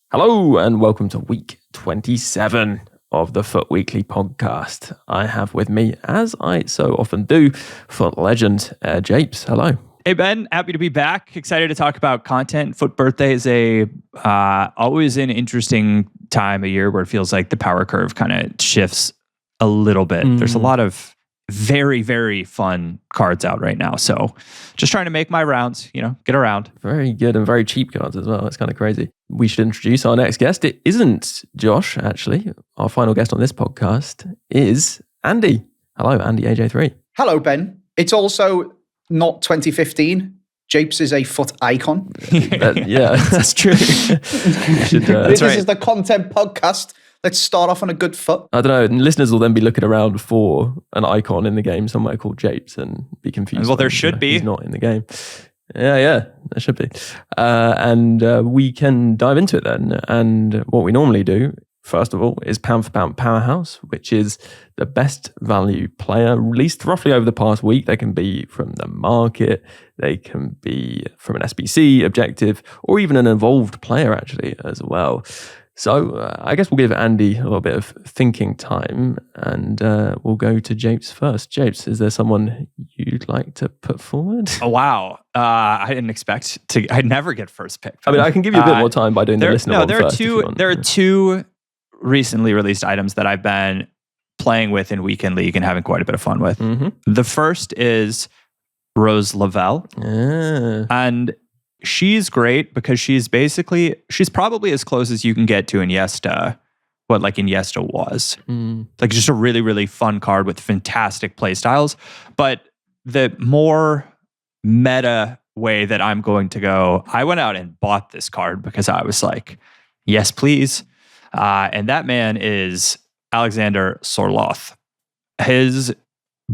Hello and welcome to week 27 of the FUT Weekly podcast. I have with me, as I so often do, FUT legend AirJapes. Hello. Hey Ben, happy to be back. Excited to talk about content. FUT birthday is always an interesting time of year where it feels like the power curve kind of shifts a little bit. There's a lot of very, very fun cards out right now. So just trying to make my rounds, get around. Very good and very cheap cards as well. It's kind of crazy. We should introduce our next guest. It isn't Josh, actually. Our final guest on this podcast is Andy. Hello, AndyAJ3. Hello, Ben. It's also not 2015. Japes is a FUT icon. That's true. This is the content podcast. Let's start off on a good foot. I don't know. And listeners will then be looking around for an icon in the game somewhere called Japes and be confused. Well, there should be. He's not in the game. Yeah, there should be. And we can dive into it then. And what we normally do, first of all, is pound for pound powerhouse, which is the best value player released roughly over the past week. They can be from the market, they can be from an SBC objective, or even an evolved player actually as well. So I guess we'll give Andy a little bit of thinking time and we'll go to Japes first. Japes, is there someone you'd like to put forward? Oh, wow. I didn't expect to. I'd never get first pick. I mean, I can give you a bit more time by doing the listener one first. There are two recently released items that I've been playing with in Weekend League and having quite a bit of fun with. Mm-hmm. The first is Rose Lavelle. And she's great because she's probably as close as you can get to 𝘵𝘂𝘶, what like 𝘵𝘂𝘶 was. Like just a really, really fun card with fantastic play styles. But the more meta way that I'm going to go, I went out and bought this card because I was like, yes, please. And that man is Alexander Sorloth. His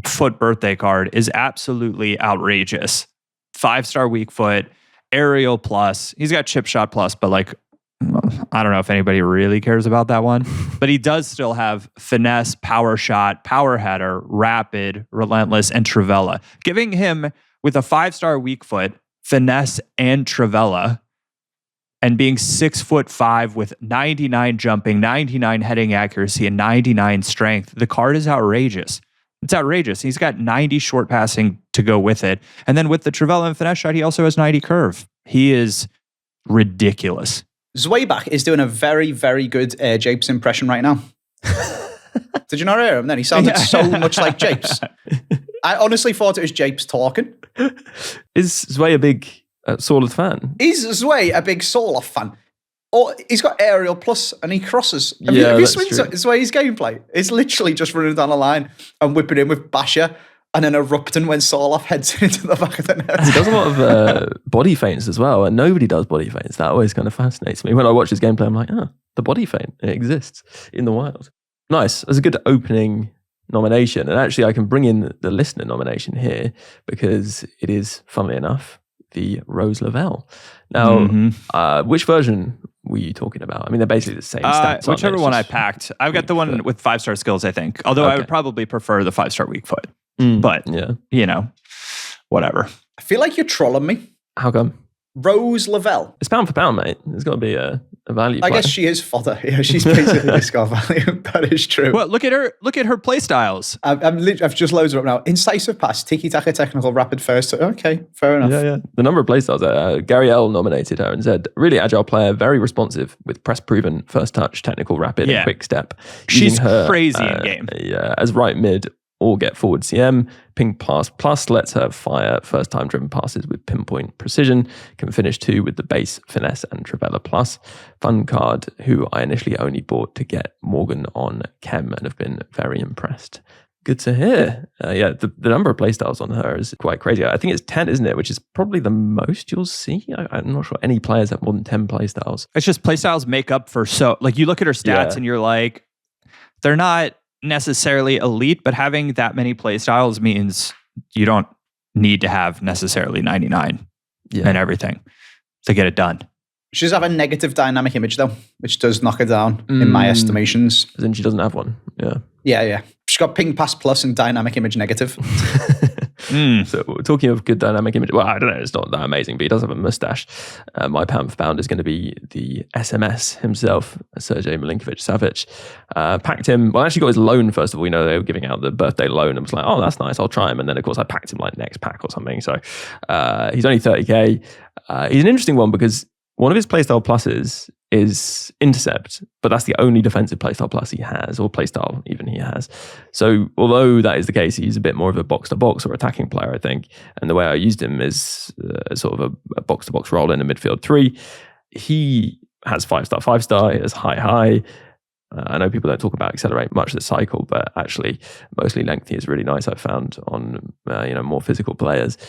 FUT birthday card is absolutely outrageous. 5-star weak foot. Aerial plus. He's got chip shot plus, but like, I don't know if anybody really cares about that one. But he does still have finesse, power shot, power header, rapid, relentless, and 𝘵𝘃𝗏𝗏. Giving him with a 5-star weak foot, finesse, and 𝘵𝘃𝗏𝗏, and being 6'5" with 99 jumping, 99 heading accuracy, and 99 strength. The card is outrageous. It's outrageous. He's got 90 short passing to go with it. And then with the 𝘵𝘃𝗏𝗏 and finesse shot, he also has 90 curve. He is ridiculous. 𝘬𝘗𝘃 is doing a very, very good AirJapes impression right now. Did you not hear him then? He sounded so much like Japes. I honestly thought it was Japes talking. Is 𝘬𝘗 a big Sorloth fan? Is 𝘬𝘗 a big Sorloth fan? Or he's got aerial plus and he crosses. Have you seen 𝘬𝘗's gameplay? It's literally just running down the line and whipping in with basher and then erupting when Sorloth heads into the back of the net. He does a lot of body feints as well, and nobody does body feints. That always kind of fascinates me. When I watch his gameplay, I'm like, the body feint, it exists in the wild. Nice. That's a good opening nomination. And actually, I can bring in the listener nomination here because it is, funnily enough, the Rose Lavelle. Now, which version were you talking about? I mean, they're basically the same stats. Whichever one I packed. I've got the one with 5-star skills, I think. Although I would probably prefer the 5-star weak foot. But, whatever. I feel like you're trolling me. How come? Rose Lavelle. It's pound for pound, mate. There's got to be a value I guess she is fodder. Yeah, she's basically discard value. That is true. Well, look at her play styles. I've just loads her up now. Incisive pass, tiki-taka technical, rapid first. Okay, fair enough. Yeah. The number of play styles there. Gary L nominated her and said, really agile player, very responsive with press proven, first touch, technical, rapid, and quick step. She's crazy in game. Yeah, as right mid or get forward CM. Ping pass plus lets her fire first time driven passes with pinpoint precision. Can finish 2 with the base finesse and 𝘵𝘃𝗏𝗏 plus. Fun card who I initially only bought to get Morgan on Chem and have been very impressed. Good to hear. The number of playstyles on her is quite crazy. I think it's 10, isn't it? Which is probably the most you'll see. I'm not sure any players have more than 10 playstyles. It's just playstyles make up for you look at her stats and you're like, they're not necessarily elite, but having that many play styles means you don't need to have necessarily 99 and everything to get it done. She does have a negative dynamic image though, which does knock her down in my estimations. Then she doesn't have one. Yeah. She's got ping pass plus and dynamic image negative. So talking of good dynamic image, well, I don't know, it's not that amazing, but he does have a mustache. My pound for pound is going to be the SMS himself, 𝘭𝘪𝘬𝘦. Packed him, well, I actually got his loan first of all. You know, they were giving out the birthday loan and was like, oh, that's nice, I'll try him. And then of course I packed him like next pack or something. So he's only 30k. He's an interesting one because one of his playstyle pluses is intercept, but that's the only defensive playstyle plus he has, or playstyle even he has. So although that is the case, he's a bit more of a box-to-box or attacking player, I think. And the way I used him is sort of a box-to-box role in a midfield 3. He has 5-star, he has high. I know people don't talk about accelerate much this cycle, but actually mostly lengthy is really nice, I've found, on more physical players.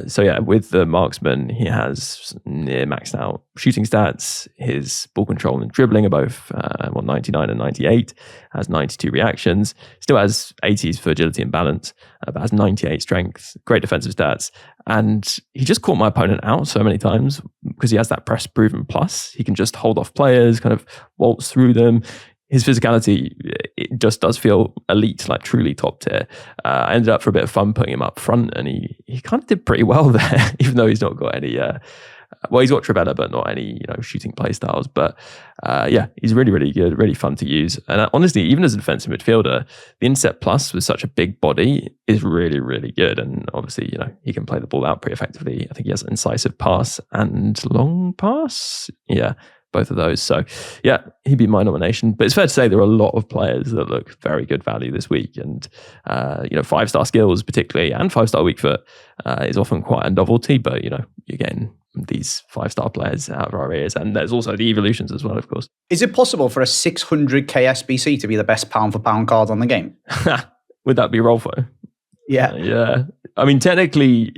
So yeah, with the marksman, he has near maxed out shooting stats. His ball control and dribbling are both 99 and 98, has 92 reactions, still has 80s for agility and balance, but has 98 strength, great defensive stats. And he just caught my opponent out so many times because he has that press proven plus. He can just hold off players, kind of waltz through them. His physicality, it just does feel elite, like truly top tier. I ended up for a bit of fun putting him up front, and he kind of did pretty well there, even though he's not got any, he's got 𝗪𝘗𝘂, but not any, shooting play styles. But yeah, he's really, really good, really fun to use. And honestly, even as a defensive midfielder, the intercept plus with such a big body is really, really good. And obviously, he can play the ball out pretty effectively. I think he has incisive pass and long pass. Yeah, both of those. So yeah, he'd be my nomination. But it's fair to say there are a lot of players that look very good value this week. And 5-star skills particularly, and 5-star weak foot is often quite a novelty. But you're getting these 5-star players out of our ears. And there's also the evolutions as well, of course. Is it possible for a 600k SBC to be the best pound for pound card on the game? Would that be Rolfo? Yeah. Yeah. I mean, technically,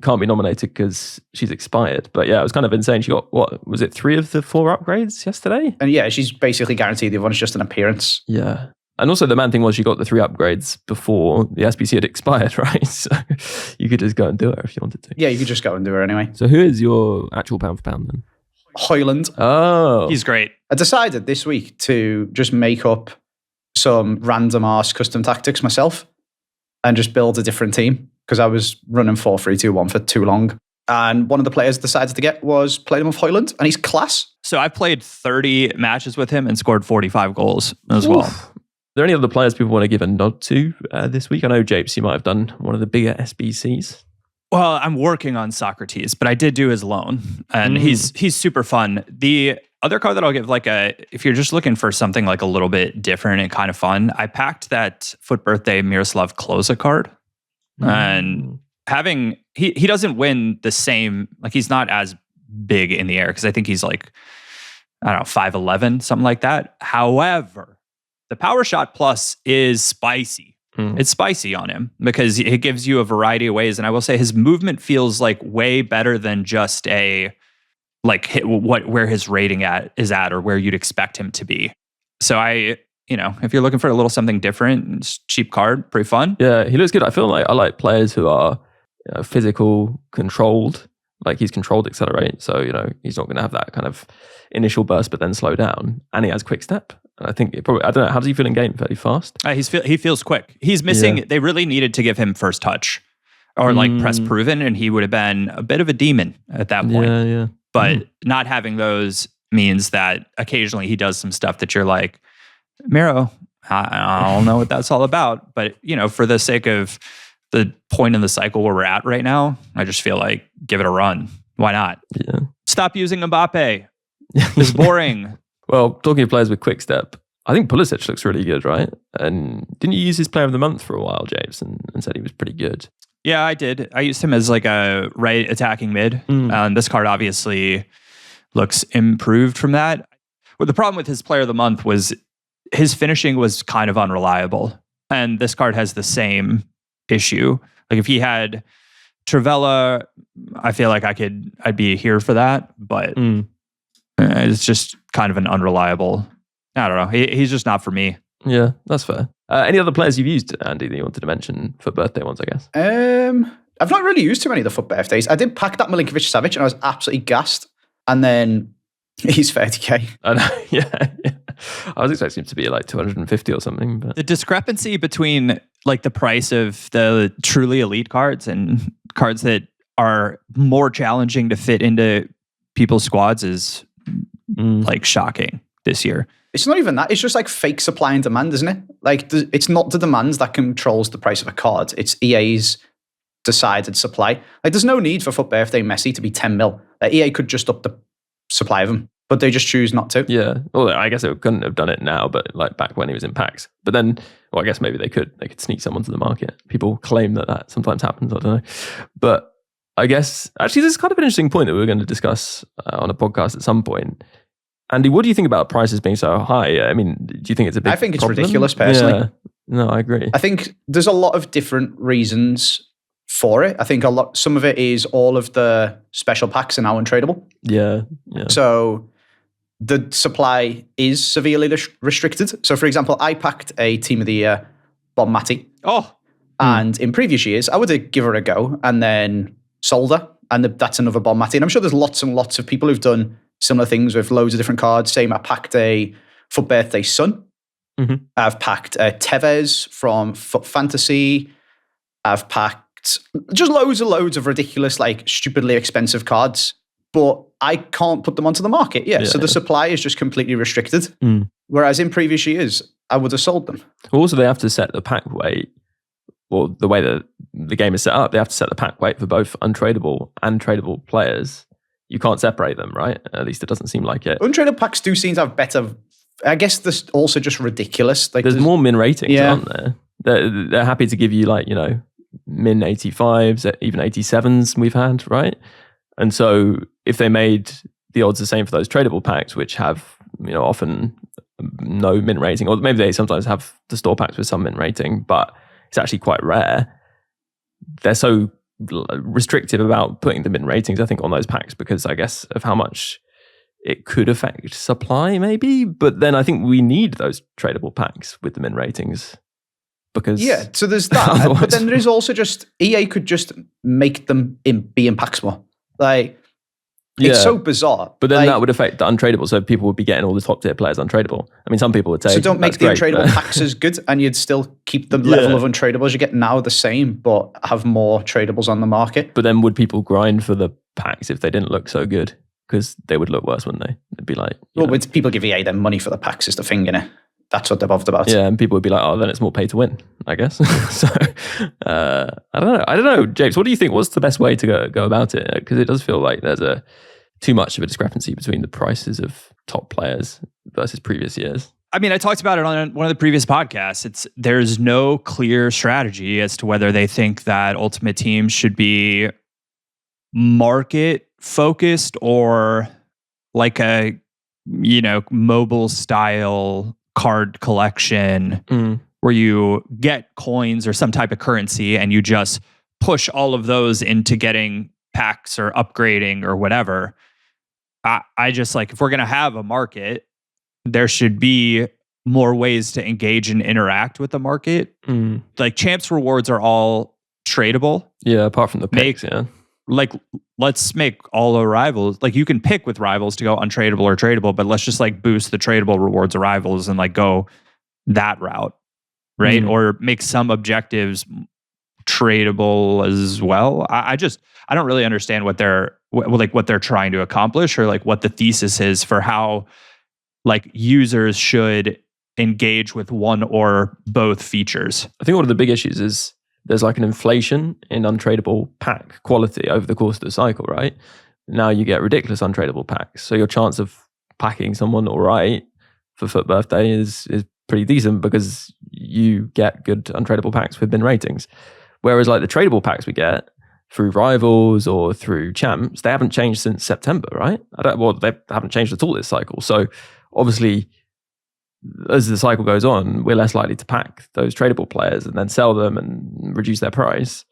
can't be nominated because she's expired. But yeah, it was kind of insane. She got, 3 of the 4 upgrades yesterday? And yeah, she's basically guaranteed. The other one's just an appearance. Yeah. And also the main thing was she got the 3 upgrades before the SBC had expired, right? So you could just go and do it if you wanted to. Yeah, you could just go and do it anyway. So who is your actual pound for pound then? Hojlund. Oh. He's great. I decided this week to just make up some random arse custom tactics myself and just build a different team because I was running 4-3-2-1 for too long. And one of the players I decided to get was played him with Hojlund, and he's class. So I played 30 matches with him and scored 45 goals as well. Are there any other players people want to give a nod to this week? I know, 𝗵𝘱, you might have done one of the bigger SBCs. Well, I'm working on Socrates, but I did do his loan, and he's super fun. The other card that I'll give, if you're just looking for something like a little bit different and kind of fun, I packed that FUT birthday 𝘵iroslav Klose card. And he doesn't win the same, he's not as big in the air because I think he's 5'11", something like that. However, the power shot plus is spicy. It's spicy on him because it gives you a variety of ways. And I will say his movement feels way better than just where his rating is at or where you'd expect him to be. So if you're looking for a little something different, it's cheap card, pretty fun. Yeah, he looks good. I feel like I like players who are physical, controlled, he's controlled accelerate. So, he's not going to have that kind of initial burst, but then slow down. And he has quick step. And I think I don't know, how does he feel in game? Fairly fast? He feels quick. He's missing, They really needed to give him first touch or press proven, and he would have been a bit of a demon at that point. Yeah. But not having those means that occasionally he does some stuff that you're like, 𝗵𝘱, I don't know what that's all about. But, for the sake of the point in the cycle where we're at right now, I just feel like give it a run. Why not? Yeah. Stop using 𝗵𝘂𝘶. It's boring. Well, talking of players with quick step, I think 𝗪𝘆𝘁 looks really good, right? And didn't you use his player of the month for a while, 𝗵𝘱, and said he was pretty good? Yeah, I did. I used him as a right attacking mid. This card obviously looks improved from that. Well, the problem with his player of the month was his finishing was kind of unreliable. And this card has the same issue. If he had 𝗪𝘗𝘂, I feel like I'd be here for that. But it's just kind of an unreliable, I don't know. He's just not for me. Yeah, that's fair. Any other players you've used, Andy, that you wanted to mention for birthday ones, I guess? I've not really used too many of the FUT birthdays. I did pack that 𝘵𝘍𝘐 and I was absolutely gassed. And then he's 30k. I know, yeah. I was expecting it to be like 250 or something. But the discrepancy between like the price of the truly elite cards and cards that are more challenging to fit into people's squads is like shocking this year. It's not even that. It's just like fake supply and demand, isn't it? Like it's not the demands that controls the price of a card. It's EA's decided supply. Like there's no need for 𝘭𝘪𝘀𝗀𝘀 Messi to be 10 mil. Like, EA could just up the supply of them, but they just choose not to. Yeah. Well, I guess they couldn't have done it now, but like back when he was in packs. But then, well, I guess maybe they could sneak someone to the market. People claim that sometimes happens. I don't know. But I guess actually this is kind of an interesting point that we were going to discuss on a podcast at some point. Andy, what do you think about prices being so high? I mean, do you think it's a big I think it's problem? ridiculous, personally. Yeah. No, I agree. I think there's a lot of different reasons for it. I think some of it is all of the special packs are now untradeable. Yeah. So the supply is severely restricted. So for example, I packed a Team of the Year 𝘭𝘪𝘀𝘀. Oh. And in previous years, I would have given her a go and then sold her. And that's another 𝘭𝘪𝘀𝘀. And I'm sure there's lots and lots of people who've done similar things with loads of different cards. Same, I packed a 𝘭𝘪𝘀𝘀𝘀 Sun. Mm-hmm. I've packed a 𝘃𝘃𝘂𝑗 from FUT Fantasy. I've packed just loads of ridiculous, like stupidly expensive cards, but I can't put them onto the market. So the supply is just completely restricted. Whereas in previous years, I would have sold them. Also, they have to set the pack weight, or the way that the game is set up, they have to set the pack weight for both untradeable and tradable players. You can't separate them, right? At least it doesn't seem like it. Untradeable packs do seem to have better. I guess there's also just ridiculous. Like there's more min ratings, aren't there? They're happy to give you like, min 85s, even 87s we've had, right? And so if they made the odds the same for those tradable packs, which have, often no min rating, or maybe they sometimes have the store packs with some min rating, but it's actually quite rare. They're so restrictive about putting the min ratings, I think, on those packs because I guess of how much it could affect supply maybe, but then I think we need those tradable packs with the min ratings because so there's that, but then there is also just EA could just make them be in packs more. Like it's so bizarre. But then that would affect the untradeable, so people would be getting all the top tier players untradeable. I mean, some people would say so don't make the untradeable packs as good, and you'd still keep the level of untradables you get now the same, but have more tradables on the market. But then would people grind for the packs if they didn't look so good? Because they would look worse, wouldn't they? It'd be like... with people give EA their money for the packs is the thing, innit? That's what they're bothered about. Yeah, and people would be like, oh, then it's more pay to win, I guess. So, I don't know. James, what do you think? What's the best way to go about it? Because it does feel like there's too much of a discrepancy between the prices of top players versus previous years. I mean, I talked about it on one of the previous podcasts. There's no clear strategy as to whether they think that Ultimate Team should be market focused or like a mobile style card collection where you get coins or some type of currency and you just push all of those into getting packs or upgrading or whatever. I just like, if we're going to have a market, there should be more ways to engage and interact with the market. Like champs rewards are all tradable. Yeah, apart from the picks, Like, let's make all the rivals, like you can pick with rivals to go untradeable or tradable, but let's just like boost the tradable rewards of rivals and like go that route, right? Or make some objectives tradable as well. I don't really understand what they're trying to accomplish or like what the thesis is for how like users should engage with one or both features. I think one of the big issues is there's like an inflation in untradable pack quality over the course of the cycle, right? Now you get ridiculous untradable packs. So your chance of packing someone all right for FUT Birthday is pretty decent because you get good untradable packs with min ratings. Whereas like the tradable packs we get through rivals or through champs, they haven't changed since September, right? They haven't changed at all this cycle. So obviously, as the cycle goes on, we're less likely to pack those tradable players and then sell them and reduce their price.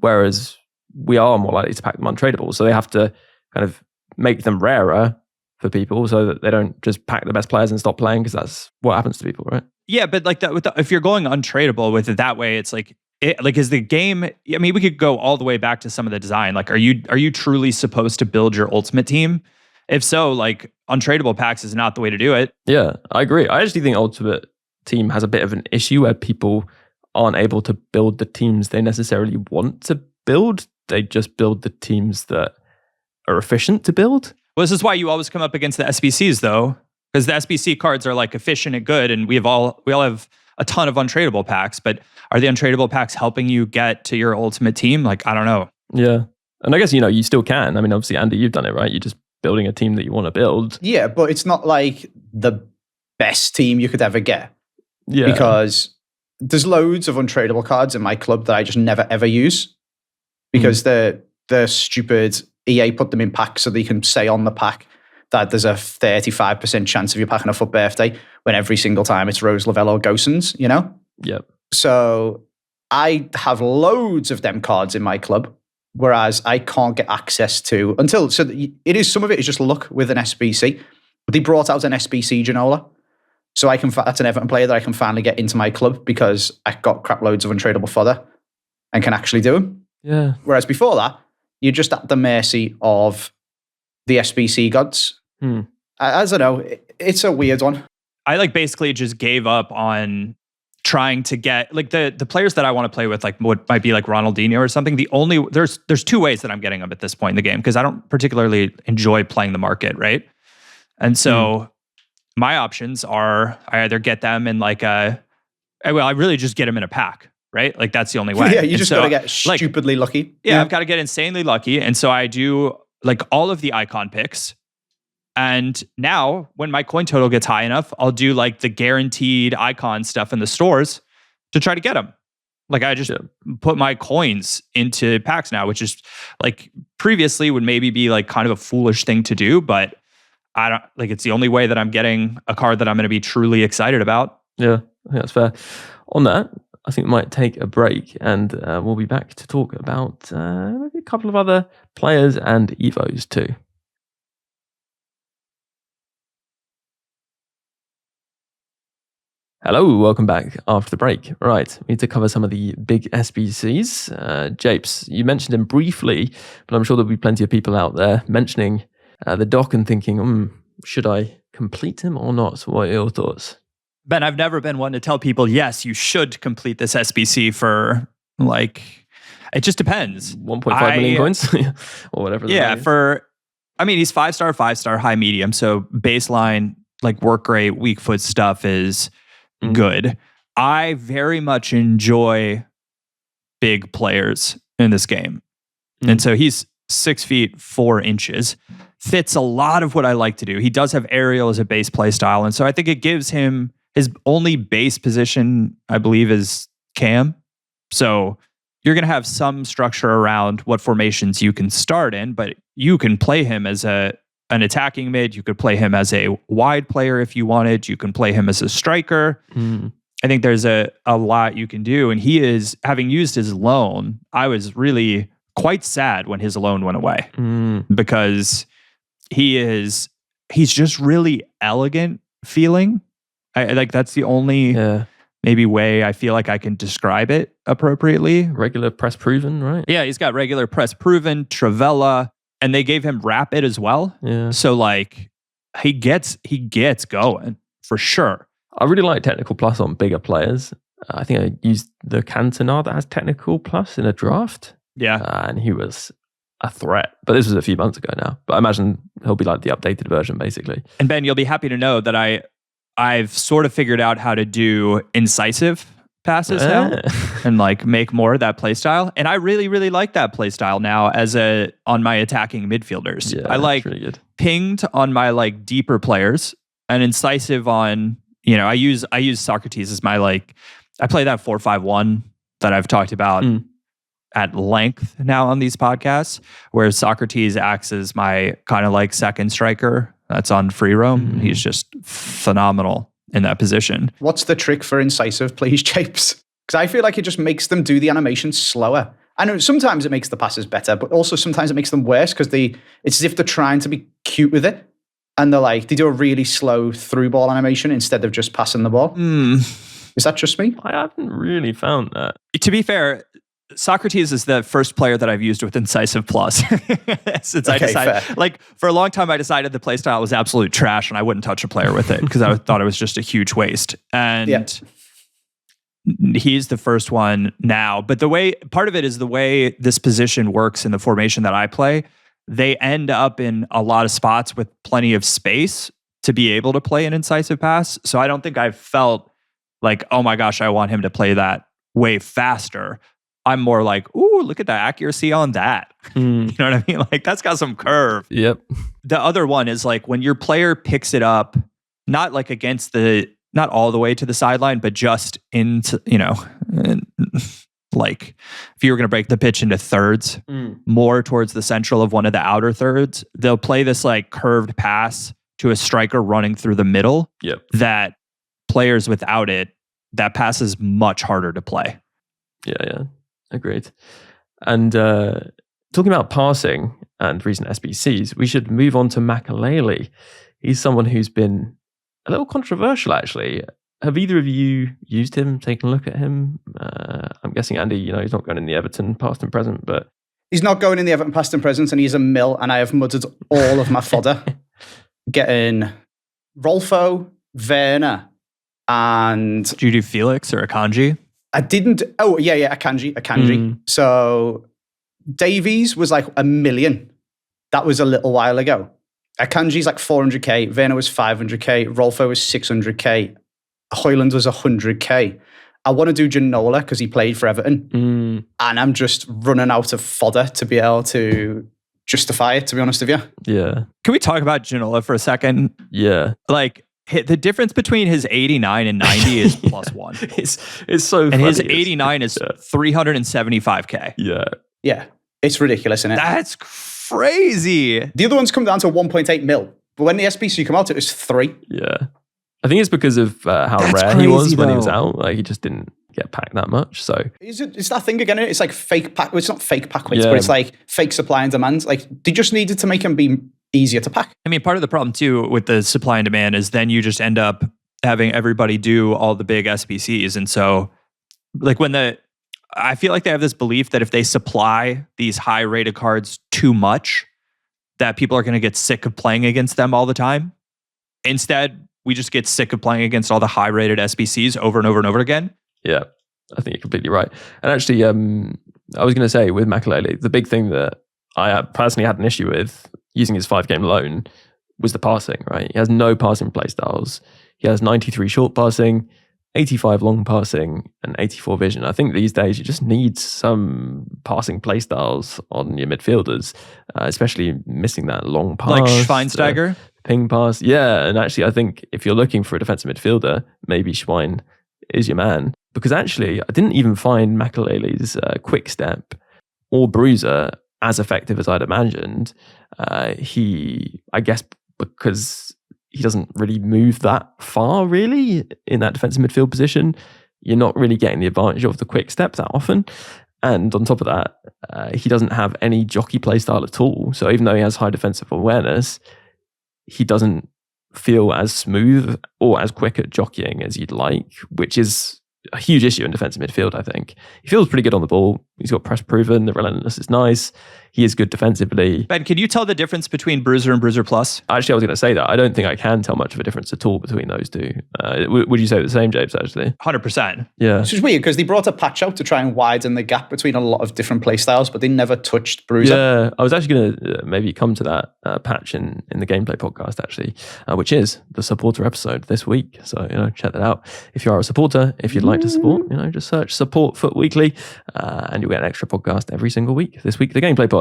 Whereas we are more likely to pack them untradable. So they have to kind of make them rarer for people so that they don't just pack the best players and stop playing because that's what happens to people, right? Yeah, but like that, if you're going untradable with it that way, it's like, is the game, I mean, we could go all the way back to some of the design. Like, are you truly supposed to build your ultimate team if so, like untradeable packs is not the way to do it. Yeah, I agree. I actually think Ultimate Team has a bit of an issue where people aren't able to build the teams they necessarily want to build. They just build the teams that are efficient to build. Well, this is why you always come up against the SBCs though, because the SBC cards are like efficient and good, and we all have a ton of untradeable packs, but are the untradeable packs helping you get to your ultimate team? Like, I don't know. Yeah. And I guess, you still can. I mean, obviously, Andy, you've done it, right? You're just building a team that you want to build. Yeah, but it's not like the best team you could ever get. Yeah. Because there's loads of untradeable cards in my club that I just never, ever use. Because the stupid EA put them in packs so they can say on the pack that there's a 35% chance of you packing a 𝘵𝗫 when every single time it's Rose, Lavelle or 𝘵𝘚𝘁, Yep. So I have loads of them cards in my club, whereas I can't get access to some of it is just luck with an SBC. But they brought out an SBC 𝗔𝗽𝘃. So that's an Everton player that I can finally get into my club because I got crap loads of untradeable fodder and can actually do them. Yeah. Whereas before that, you're just at the mercy of the SBC gods. I don't know. It's a weird one. I like basically just gave up on trying to get like the players that I want to play with, like what might be like Ronaldinho or something. There's two ways that I'm getting them at this point in the game because I don't particularly enjoy playing the market, right? And so my options are I either get them in like I really just get them in a pack, right? Like that's the only way. Yeah, you just got to get stupidly lucky. Yeah, I've got to get insanely lucky. And so I do like all of the icon picks. And now when my coin total gets high enough, I'll do like the guaranteed icon stuff in the stores to try to get them. Like I just put my coins into packs now, which is like previously would maybe be like kind of a foolish thing to do, but I don't like it's the only way that I'm getting a card that I'm going to be truly excited about. Yeah, I think that's fair. On that, I think we might take a break and we'll be back to talk about maybe a couple of other players and Evos too. Hello, welcome back after the break. Right, we need to cover some of the big SBCs. Japes, you mentioned him briefly, but I'm sure there'll be plenty of people out there mentioning the doc and thinking, should I complete him or not? So what are your thoughts? Ben, I've never been one to tell people, yes, you should complete this SBC for like, it just depends. 1.5 million coins or whatever. Yeah, he's 5-star, high medium. So baseline, like work rate, weak foot stuff is good. I very much enjoy big players in this game. And so he's 6 feet 4 inches. Fits a lot of what I like to do. He does have aerial as a base play style. And so I think it gives him his only base position, I believe, is cam. So you're going to have some structure around what formations you can start in, but you can play him as an attacking mid. You could play him as a wide player if you wanted. You can play him as a striker. I think there's a lot you can do. And he is, having used his loan, I was really quite sad when his loan went away because he's just really elegant feeling. Like that's the only maybe way I feel like I can describe it appropriately. Regular press proven, right? Yeah, he's got regular press proven, Trivella, and they gave him rapid as well. Yeah. So like he gets going for sure. I really like technical plus on bigger players. I think I used the Cantona that has technical plus in a draft. Yeah. And he was a threat. But this was a few months ago now. But I imagine he'll be like the updated version, basically. And Ben, you'll be happy to know that I've sort of figured out how to do incisive passes now and like make more of that play style. And I really, really like that play style now on my attacking midfielders. Yeah, I like really good. Pinged on my like deeper players and incisive on, I use Socrates as my like, I play that 4-5-1 that I've talked about at length now on these podcasts, where Socrates acts as my kind of like second striker. That's on free roam. He's just phenomenal in that position. What's the trick for incisive, please, Japes? Because I feel like it just makes them do the animation slower. I know sometimes it makes the passes better, but also sometimes it makes them worse because it's as if they're trying to be cute with it. And they do a really slow through ball animation instead of just passing the ball. Is that just me? I haven't really found that. To be fair, Socrates is the first player that I've used with 𝗫𝗫𝗄𝘃 since I decided. Fair. Like for a long time, I decided the playstyle was absolute trash, and I wouldn't touch a player with it because I thought it was just a huge waste. And he's the first one now. But part of it is the way this position works in the formation that I play. They end up in a lot of spots with plenty of space to be able to play an incisive pass. So I don't think I've felt like, oh my gosh, I want him to play that way faster. I'm more like, ooh, look at the accuracy on that. You know what I mean? Like, that's got some curve. Yep. The other one is like when your player picks it up, not like not all the way to the sideline, but just into, like if you were going to break the pitch into thirds, more towards the central of one of the outer thirds, they'll play this like curved pass to a striker running through the middle. Yep. That players without it, that pass is much harder to play. Yeah. Agreed. And talking about passing and recent SBCs, we should move on to Makelele. He's someone who's been a little controversial, actually. Have either of you used him, taken a look at him? I'm guessing, Andy, he's not going in the Everton past and present, but... He's not going in the Everton past and present, and he's a mill, and I have mudded all of my fodder. Getting Rolfo, Werner, and... Did you do Felix or Akanji? I didn't... Oh, yeah, Akanji. So Davies was like 1 million. That was a little while ago. Akanji's like 400k. Werner was 500k. Rolfo was 600k. Hojlund was 100k. I want to do Ginola because he played for Everton. And I'm just running out of fodder to be able to justify it, to be honest with you. Yeah. Can we talk about Ginola for a second? Yeah. Like, the difference between his 89 and 90 is +1. It's so and funny. His 89 is 375k. Yeah. Yeah. It's ridiculous, isn't it? That's crazy. The other one's come down to 1.8 mil. But when the SBC come out, it was 3. Yeah. I think it's because of how rare he was when he was out. Like, he just didn't get packed that much. So it's that thing again. It's like fake pack. Well, it's not fake pack weights, but it's like fake supply and demand. Like, they just needed to make him be easier to pack. I mean, part of the problem too with the supply and demand is then you just end up having everybody do all the big SBCs. And so like I feel like they have this belief that if they supply these high rated cards too much, that people are going to get sick of playing against them all the time. Instead, we just get sick of playing against all the high rated SBCs over and over and over again. Yeah, I think you're completely right. And actually, I was going to say with Makelele, the big thing that I personally had an issue with using his 5-game loan was the passing, right? He has no passing play styles. He has 93 short passing, 85 long passing, and 84 vision. I think these days you just need some passing play styles on your midfielders, especially missing that long pass. Like Schweinstieger? Ping pass. Yeah, and actually I think if you're looking for a defensive midfielder, maybe Schwein is your man. Because actually, I didn't even find Makelele's quick step or bruiser as effective as I'd imagined. I guess because he doesn't really move that far, really, in that defensive midfield position, you're not really getting the advantage of the quick step that often. And on top of that, he doesn't have any jockey play style at all. So even though he has high defensive awareness, he doesn't feel as smooth or as quick at jockeying as you'd like, which is a huge issue in defensive midfield, I think. He feels pretty good on the ball. He's got press proven. The relentless is nice. He is good defensively. Ben, can you tell the difference between Bruiser and Bruiser Plus? Actually, I was going to say that. I don't think I can tell much of a difference at all between those two. Would you say the same, Japes, actually? 100%. Yeah. Which is weird because they brought a patch out to try and widen the gap between a lot of different play styles, but they never touched Bruiser. Yeah, I was actually going to maybe come to that patch in the gameplay podcast, actually, which is the supporter episode this week. So, check that out. If you are a supporter, if you'd like to support, just search Support Foot Weekly and you'll get an extra podcast every single week. This week, the gameplay pod.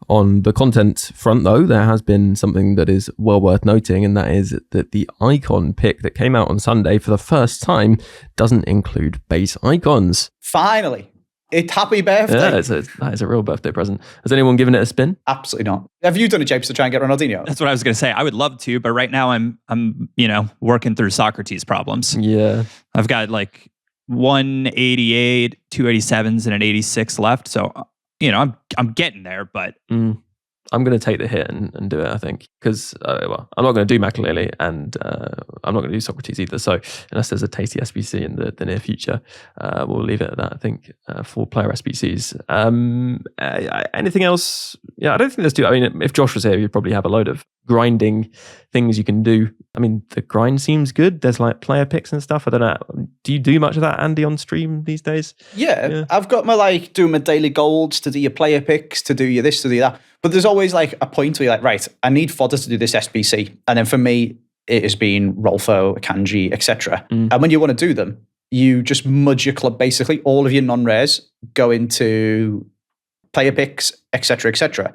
On the content front, though, there has been something that is well worth noting, and that is that the icon pick that came out on Sunday for the first time doesn't include base icons. Finally. It's happy birthday. Yeah, that is a real birthday present. Has anyone given it a spin? Absolutely not. Have you done a Japes to try and get Ronaldinho? That's what I was going to say. I would love to, but right now I'm working through Socrates problems. Yeah. I've got like 188, 287s, and an 86 left. So, I'm getting there, but I'm going to take the hit and do it, I think, because I'm not going to do Makelele, and I'm not going to do Socrates either. So unless there's a tasty SBC in the near future, we'll leave it at that, I think, for player SBCs. Anything else? Yeah, I don't think there's too... I mean, if Josh was here, you'd probably have a load of grinding things you can do. I mean, the grind seems good. There's like player picks and stuff. I don't know. Do you do much of that, Andy, on stream these days? Yeah. I've got my doing my daily golds, to do your player picks, to do your this, to do that. But there's always a point where you're like, right, I need fodder to do this SBC. And then for me, it has been 𝘭𝘪𝘬𝘦, 𝘃𝘃𝗃𝗃, etc. And when you want to do them, you just mudge your club, basically. All of your non-rares go into player picks, etc., etc.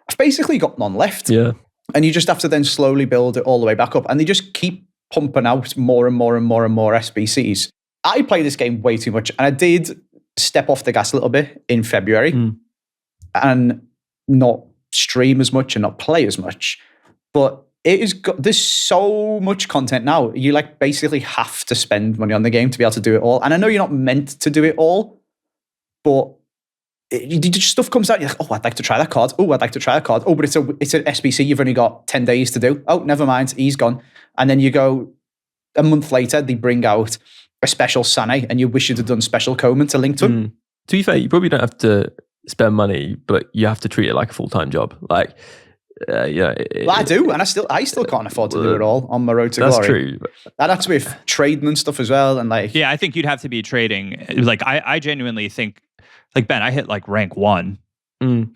I've basically got none left. Yeah. And you just have to then slowly build it all the way back up. And they just keep pumping out more and more and more and more SBCs. I play this game way too much. And I did step off the gas a little bit in February and not stream as much and not play as much. But there's so much content now. You basically have to spend money on the game to be able to do it all. And I know you're not meant to do it all, but stuff comes out. You're like, oh, I'd like to try that card. Oh, I'd like to try that card. Oh, but it's an SBC. You've only got 10 days to do. Oh, never mind. He's gone. And then you go a month later, they bring out a special Sané and you wish you'd have done special Coleman to link to him. To be fair, you probably don't have to spend money, but you have to treat it like a full-time job. Well, I do, and I still can't afford to do it all on my road to glory. That's true. And that's with trading and stuff as well. And yeah, I think you'd have to be trading. I genuinely think, Ben, I hit rank 1.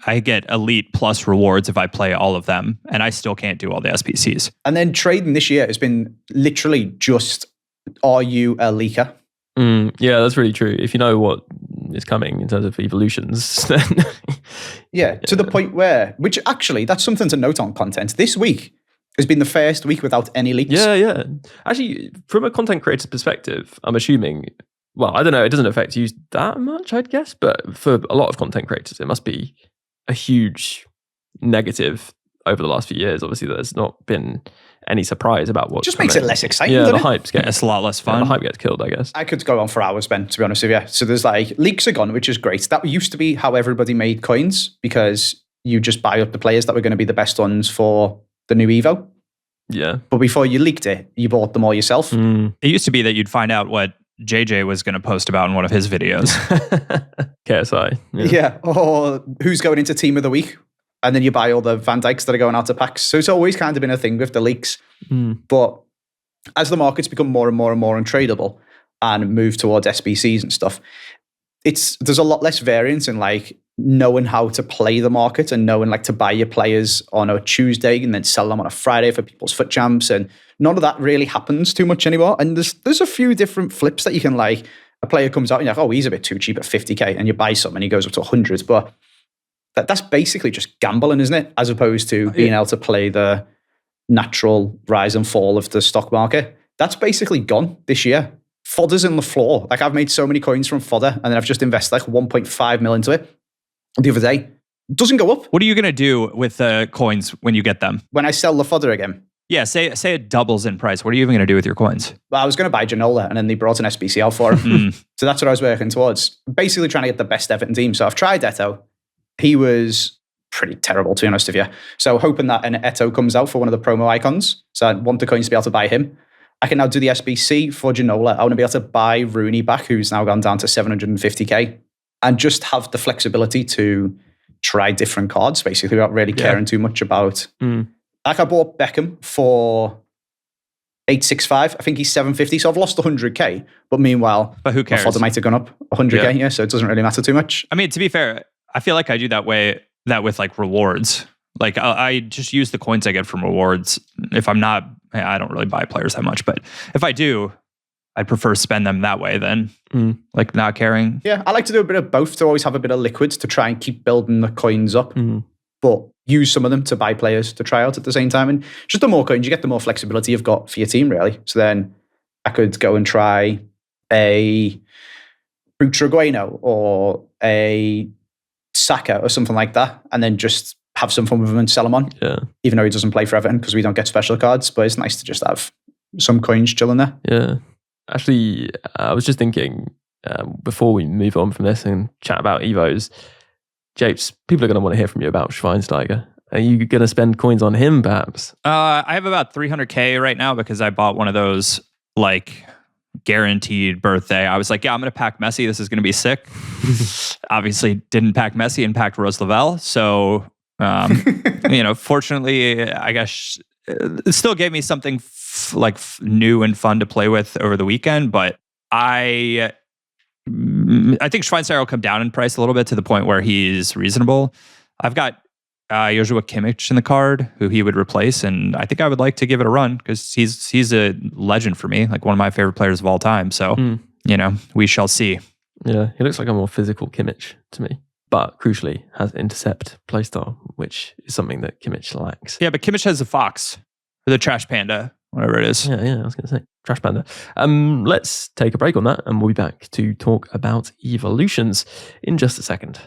I get elite plus rewards if I play all of them, and I still can't do all the SBCs. And then trading this year has been literally just, are you a leaker? Yeah, that's really true. If you know what is coming in terms of evolutions, then yeah, to the point where, which actually, that's something to note on content. This week has been the first week without any leaks. Yeah. Actually, from a content creator's perspective, I'm assuming, well, I don't know, it doesn't affect you that much, I'd guess, but for a lot of content creators, it must be a huge negative over the last few years. Obviously, there's not been any surprise about what just makes it less exciting. Yeah, the hype's getting, it's a lot less fun. The hype gets killed, I guess. I could go on for hours, Ben, to be honest with you. So there's leaks are gone, which is great. That used to be how everybody made coins, because you just buy up the players that were going to be the best ones for the new Evo. Yeah. But before you leaked it, you bought them all yourself. It used to be that you'd find out what JJ was going to post about in one of his videos. 𝘵𝘃𝗃𝗃. Yeah. Or who's going into Team of the Week. And then you buy all the Van Dijks that are going out to packs. So it's always kind of been a thing with the leaks. But as the markets become more and more and more untradeable and move towards SBCs and stuff, there's a lot less variance in knowing how to play the market and knowing to buy your players on a Tuesday and then sell them on a Friday for people's foot champs. And none of that really happens too much anymore. And there's a few different flips that you can a player comes out and you're like, oh, he's a bit too cheap at 50k, and you buy some and he goes up to 100. But that's basically just gambling, isn't it? As opposed to being able to play the natural rise and fall of the stock market. That's basically gone this year. Fodder's in the floor. I've made so many coins from fodder, and then I've just invested 1.5 mil into it the other day. It doesn't go up. What are you going to do with the coins when you get them? When I sell the fodder again? Yeah, say it doubles in price. What are you even going to do with your coins? Well, I was going to buy 𝗬𝘍𝘬𝘦, and then they brought an SBC out for him. So that's what I was working towards. Basically trying to get the best Everton team. So I've tried 𝗏𝗏𝘗. He was pretty terrible, to be honest with you. So hoping that an 𝗏𝗏𝘗 comes out for one of the promo icons. So I want the coins to be able to buy him. I can now do the SBC for 𝗬𝘍𝘬𝘦. I want to be able to buy Rooney back, who's now gone down to 750k, and just have the flexibility to try different cards, basically, without really caring too much about. I bought Beckham for 865. I think he's 750, so I've lost 100k. But meanwhile, who cares? My fodder might have gone up 100k, so it doesn't really matter too much. I mean, to be fair, I feel like I do that with rewards. I just use the coins I get from rewards. If I'm not, I don't really buy players that much, but if I do, I'd prefer spend them that way than not caring. Yeah, I like to do a bit of both, to always have a bit of liquids to try and keep building the coins up, but use some of them to buy players to try out at the same time. And just the more coins you get, the more flexibility you've got for your team, really. So then I could go and try a 𝘭𝘪𝘬𝘦 or a Saka or something like that, and then just have some fun with him and sell him on. Yeah. Even though he doesn't play for Everton because we don't get special cards, but it's nice to just have some coins chilling there. Yeah. Actually, I was just thinking, before we move on from this and chat about Evos, Japes, people are going to want to hear from you about Schweinstieger. Are you going to spend coins on him, perhaps? I have about 300K right now because I bought one of those, like, guaranteed birthday. I was like, yeah, I'm going to pack 𝘵esse. This is going to be sick. Obviously, didn't pack 𝘵esse and packed Rose Lavelle. So, fortunately, I guess it still gave me something new and fun to play with over the weekend. But I think Schweinsteiger will come down in price a little bit to the point where he's reasonable. I've got 𝘭𝘪𝘬𝘦 in the card, who he would replace, and I think I would like to give it a run because he's a legend for me, like one of my favorite players of all time. So, we shall see. Yeah, he looks like a more physical 𝘵𝘬 to me, but crucially has intercept playstyle, which is something that 𝘵𝘬 lacks. Yeah, but 𝘵𝘬 has the fox, or the trash panda, whatever it is. Yeah, I was going to say trash panda. Let's take a break on that, and we'll be back to talk about evolutions in just a second.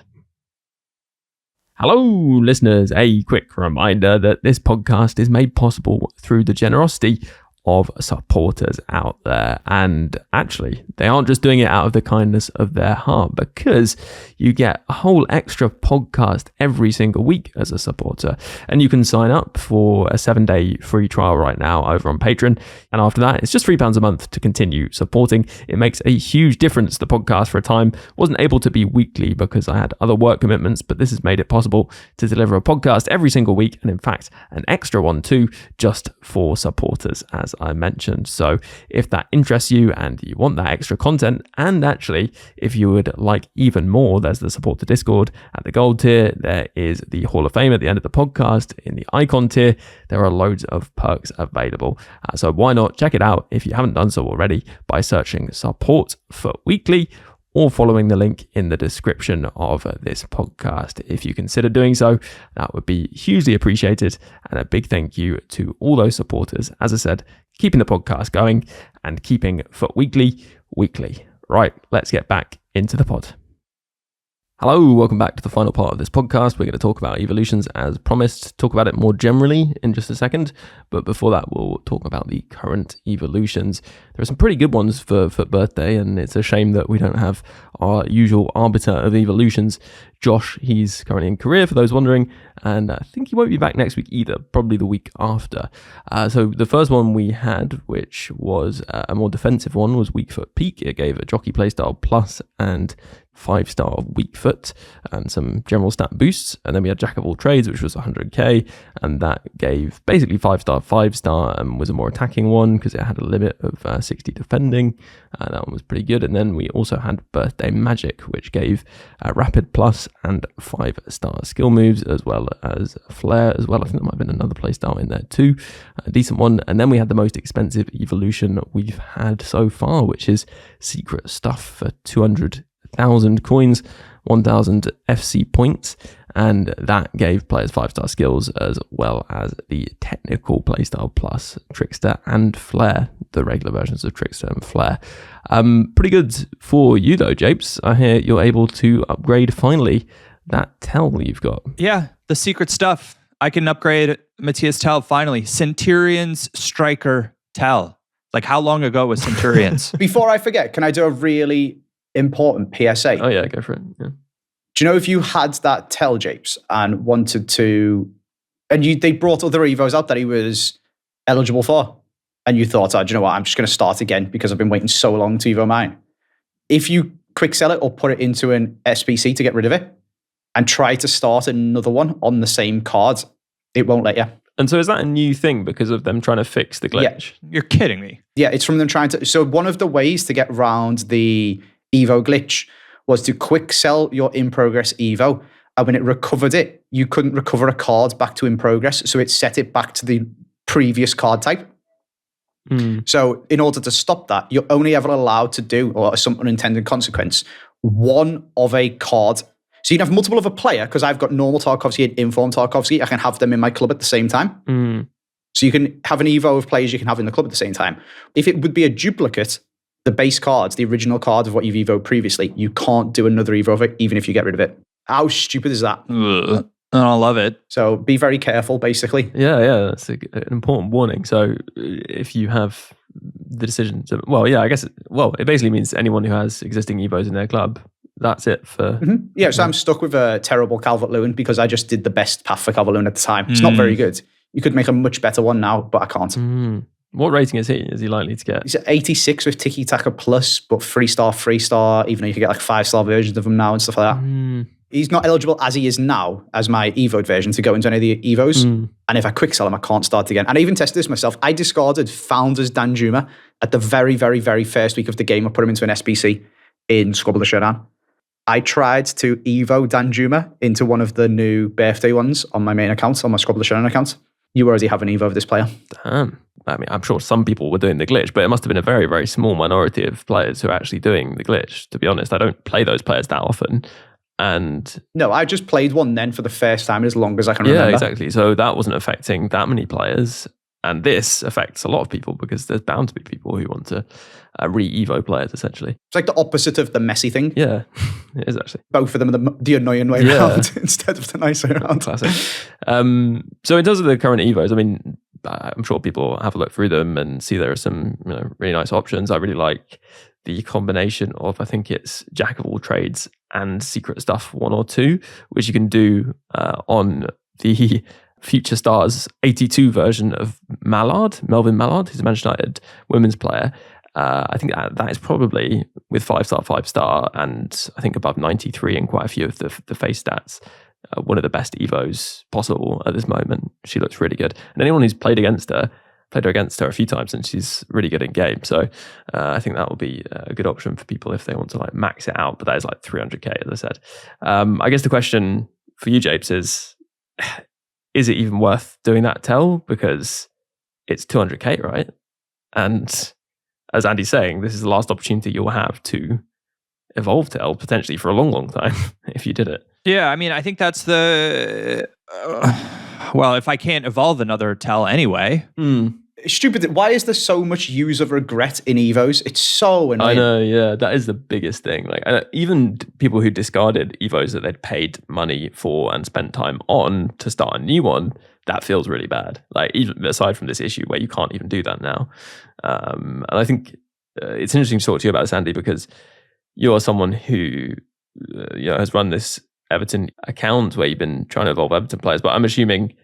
Hello, listeners. A quick reminder that this podcast is made possible through the generosity of supporters out there. And actually, they aren't just doing it out of the kindness of their heart, because you get a whole extra podcast every single week as a supporter. And you can sign up for a 7-day free trial right now over on Patreon. And after that, it's just £3 a month to continue supporting. It makes a huge difference. The podcast for a time wasn't able to be weekly because I had other work commitments, but this has made it possible to deliver a podcast every single week. And in fact, an extra one too, just for supporters, as I mentioned. So if that interests you and you want that extra content, and actually if you would like even more, there's the supporter Discord at the gold tier. There is the Hall of Fame at the end of the podcast in the icon tier. There are loads of perks available. So why not check it out if you haven't done so already by searching Support for Weekly or following the link in the description of this podcast. If you consider doing so, that would be hugely appreciated. And a big thank you to all those supporters, as I said, keeping the podcast going and keeping FUT Weekly weekly. Right, let's get back into the pod. Hello, welcome back to the final part of this podcast. We're going to talk about evolutions as promised, talk about it more generally in just a second. But before that, we'll talk about the current evolutions. There are some pretty good ones for birthday, and it's a shame that we don't have our usual arbiter of evolutions, Josh. He's currently in Korea, for those wondering, and I think he won't be back next week either, probably the week after. So the first one we had, which was a more defensive one, was Weak Foot Peak. It gave a jockey playstyle plus and 5-star weak foot and some general stat boosts. And then we had Jack of all trades, which was 100k, and that gave basically 5-star 5-star and was a more attacking one because it had a limit of 60 defending. That one was pretty good. And then we also had Birthday Magic, which gave rapid plus and 5-star skill moves, as well as flair as well. I think there might have been another playstyle in there too, a decent one. And then we had the most expensive evolution we've had so far, which is Secret Stuff for 200,000 coins, 1,000 FC points, and that gave players 5-star skills as well as the technical playstyle plus Trickster and Flair, the regular versions of Trickster and Flair. Pretty good for you though, 𝗲𝘗𝑝s. I hear you're able to upgrade finally that 𝘬𝘃 you've got. Yeah, the secret stuff. I can upgrade Matthias 𝘬𝘃 finally. Centurions Striker 𝘬𝘃. Like, how long ago was Centurions? Before I forget, can I do a really important PSA? Oh yeah, go for it. Yeah. Do you know if you had that 𝘬𝘃, 𝗲𝘃𝑝s, and wanted to, and they brought other Evos out that he was eligible for, and you thought, oh, do you know what, I'm just going to start again because I've been waiting so long to Evo mine. If you quick sell it or put it into an SBC to get rid of it and try to start another one on the same card, it won't let you. And so is that a new thing because of them trying to fix the glitch? Yeah. You're kidding me. Yeah, it's from them trying to. So one of the ways to get around the Evo glitch was to quick sell your in-progress Evo. And when it recovered it, you couldn't recover a card back to in-progress. So it set it back to the previous card type. So in order to stop that, you're only ever allowed to do, or some unintended consequence, one of a card. So you can have multiple of a player, because I've got normal 𝘭𝘃𝑝s and informed 𝘭𝘃𝑝s. I can have them in my club at the same time. So you can have an Evo of players you can have in the club at the same time. If it would be a duplicate, the base cards, the original cards of what you've Evoed previously, you can't do another Evo of it, even if you get rid of it. How stupid is that? Ugh. I love it. So be very careful, basically. Yeah, that's an important warning. So if you have the decision to, it basically means anyone who has existing Evos in their club that's it for... Yeah, so I'm stuck with a terrible 𝘭𝘪𝘬𝘦 because I just did the best path for 𝘭𝘪𝘬𝘦 at the time. It's not very good. You could make a much better one now, but I can't. What rating is he? Is he likely to get? He's at 86 with 𝘵𝘃𝗃+, but 3-star, even though you can get like 5-star versions of him now and stuff like that. He's not eligible as he is now, as my evoed version, to go into any of the evos. And if I quick sell him, I can't start again. And I even tested this myself. I discarded Founders 𝗵𝘍𝘬𝘦 at the very, very, very first week of the game. I put him into an SBC in Builder Showdown. I tried to evo 𝗵𝘍𝘬𝘦 into one of the new birthday ones on my main account, on my Builder Showdown account. You already have an evo of this player. Damn. I mean, I'm sure some people were doing the glitch, but it must have been a very, very small minority of players who are actually doing the glitch. To be honest, I don't play those players that often. And no, I just played one then for the first time as long as I can remember. Yeah, exactly. So that wasn't affecting that many players. And this affects a lot of people because there's bound to be people who want to re-evo players, essentially. It's like the opposite of the messy thing. Yeah, it is actually. Both of them are the annoying way around instead of the nice way around. Classic. So in terms of the current evos, I mean, I'm sure people have a look through them and see there are some really nice options. I really like the combination of, I think it's Jack of all trades and secret stuff 1 or 2, which you can do on the Future Stars 82 version of Melvin Mallard, who's a Manchester United women's player. I think that is probably with 5-star, 5-star, and I think above 93 in quite a few of the face stats. One of the best evos possible at this moment. She looks really good. And anyone who's played her against her a few times, and she's really good in game. So I think that will be a good option for people if they want to like max it out. But that is like 300k, as I said. I guess the question for you, 𝗵𝘀𝘃, is it even worth doing that 𝘬𝘃? Because it's 200k, right? And as Andy's saying, this is the last opportunity you'll have to evolve 𝘬𝘃 potentially for a long, long time if you did it. Yeah, I mean, I think that's the... well, if I can't evolve another 𝘬𝘃 anyway... It's stupid. Why is there so much user regret in evos? It's so annoying. I know, yeah. That is the biggest thing. Like, even people who discarded evos that they'd paid money for and spent time on to start a new one, that feels really bad. Like, even aside from this issue where you can't even do that now. And I think it's interesting to talk to you about this, Andy, because you're someone who has run this Everton account where you've been trying to evolve Everton players, but I'm assuming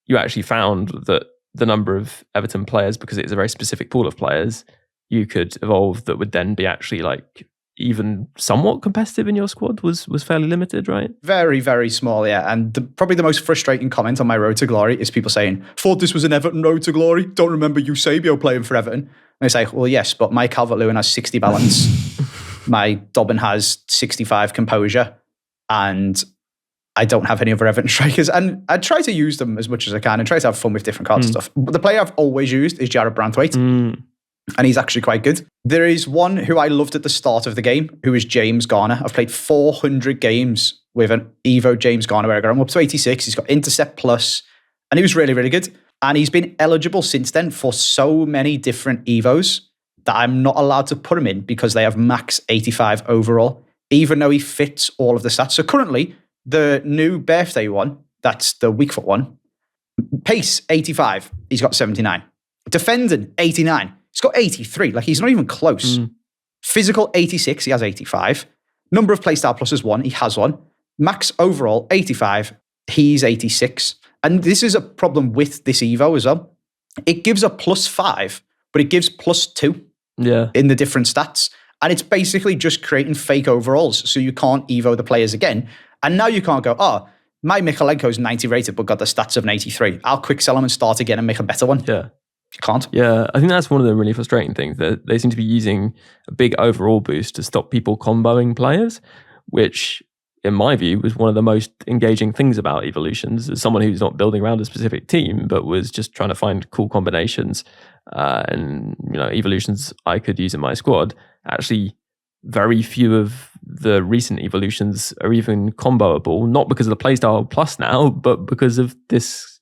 you actually found that the number of Everton players, because it's a very specific pool of players, you could evolve that would then be actually like even somewhat competitive in your squad was fairly limited, right? Very, very small, yeah. And probably the most frustrating comment on my road to glory is people saying, thought this was an Everton road to glory. Don't remember 𝘵𝘃𝑗𝘍𝑃 playing for Everton. And it's like, well, yes, but my 𝘭𝑪𝘍𝑬𝑐 has 60 balance. My 𝘭𝘃𝗏𝑛 has 65 composure. And I don't have any other Everton strikers. And I try to use them as much as I can and try to have fun with different cards and stuff. But the player I've always used is 𝗵𝘃𝗃𝗏𝘀. And he's actually quite good. There is one who I loved at the start of the game, who is James Garner. I've played 400 games with an Evo James Garner where I got him up to 86. He's got Intercept Plus, and he was really, really good. And he's been eligible since then for so many different Evos that I'm not allowed to put him in because they have max 85 overall, even though he fits all of the stats. So currently, the new birthday one, that's the weak foot one, pace 85, he's got 79. Defending 89, he's got 83. Like, he's not even close. Physical 86, he has 85. Number of playstyle pluses 1, he has 1. Max overall 85, he's 86. And this is a problem with this Evo as well. It gives a +5, but it gives +2 in the different stats. And it's basically just creating fake overalls, so you can't Evo the players again. And now you can't go, oh, my Mykolenko's 90 rated, but got the stats of an 83. I'll quick sell him and start again and make a better one. Yeah. You can't. Yeah, I think that's one of the really frustrating things, that they seem to be using a big overall boost to stop people comboing players, which, in my view, was one of the most engaging things about evolutions. As someone who's not building around a specific team, but was just trying to find cool combinations and evolutions I could use in my squad. Actually, very few of the recent evolutions are even comboable, not because of the playstyle plus now, but because of this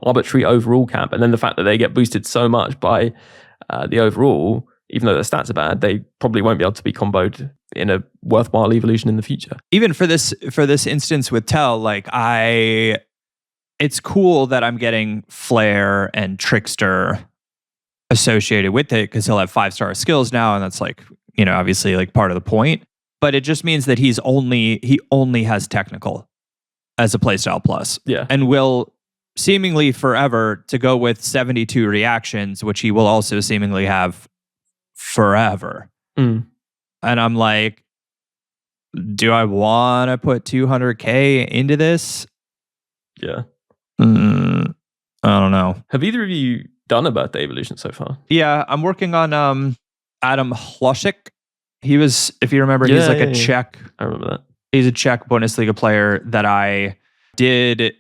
arbitrary overall cap. And then the fact that they get boosted so much by the overall, even though their stats are bad, they probably won't be able to be comboed in a worthwhile evolution in the future. Even for this instance with 𝘬𝘃, like it's cool that I'm getting Flair and Trickster associated with it because he'll have 5-star skills now, and that's like, obviously like part of the point. but it just means that he only has technical as a playstyle plus. Yeah. And will seemingly forever to go with 72 reactions, which he will also seemingly have forever. Mm. And I'm like, do I want to put 200k into this? Yeah. I don't know. Have either of you done a birthday evolution so far? Yeah, I'm working on 𝘵𝘃𝗀𝘀. He was, if you remember, he's like a Czech. I remember that. He's a Czech Bundesliga player that I did